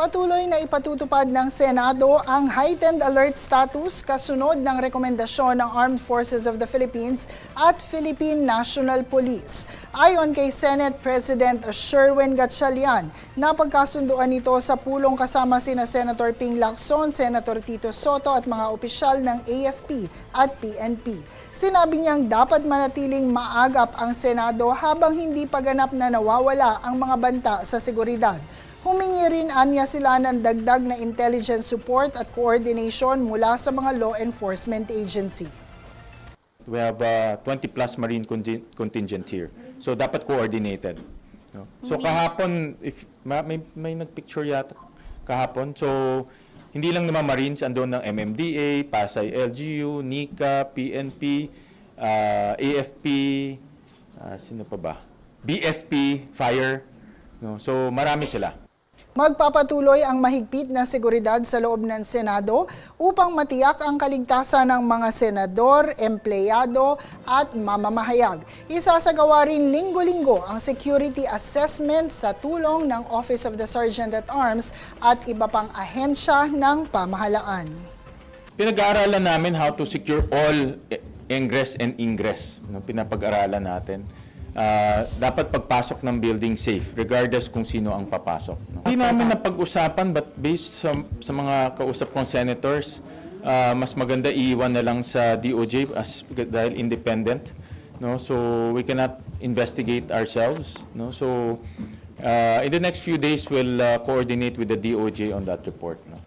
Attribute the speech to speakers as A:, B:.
A: Patuloy na ipatutupad ng Senado ang heightened alert status kasunod ng rekomendasyon ng Armed Forces of the Philippines at Philippine National Police. Ayon kay Senate President Sherwin Gatchalian, napagkasunduan ito sa pulong kasama sina Senator Ping Lacson, Senator Tito Soto at mga opisyal ng AFP at PNP. Sinabi niyang dapat manatiling maagap ang Senado habang hindi pa ganap na nawawala ang mga banta sa seguridad. Humingi rin anya sila ng dagdag na intelligence support at coordination mula sa mga law enforcement agency.
B: We have 20 plus marine contingent here. So dapat coordinated. No? So kahapon, if may nagpicture yata kahapon. So hindi lang naman Marines, andun ng MMDA, Pasay LGU, NICA, PNP, AFP, sino pa ba? BFP, Fire. No? So marami sila.
A: Magpapatuloy ang mahigpit na seguridad sa loob ng Senado upang matiyak ang kaligtasan ng mga senador, empleyado at mamamahayag. Isasagawa rin linggo-linggo ang security assessment sa tulong ng Office of the Sergeant at Arms at iba pang ahensya ng pamahalaan.
B: Pinag-aaralan namin how to secure all ingress and ingress. No? Pinapag-aralan natin. Dapat pagpasok ng building safe regardless kung sino ang papasok. No? Hindi namin napag-usapan but based sa mga kausap kong senators, mas maganda iiwan na lang sa DOJ dahil independent. No? So we cannot investigate ourselves. No? So in the next few days we'll coordinate with the DOJ on that report. No?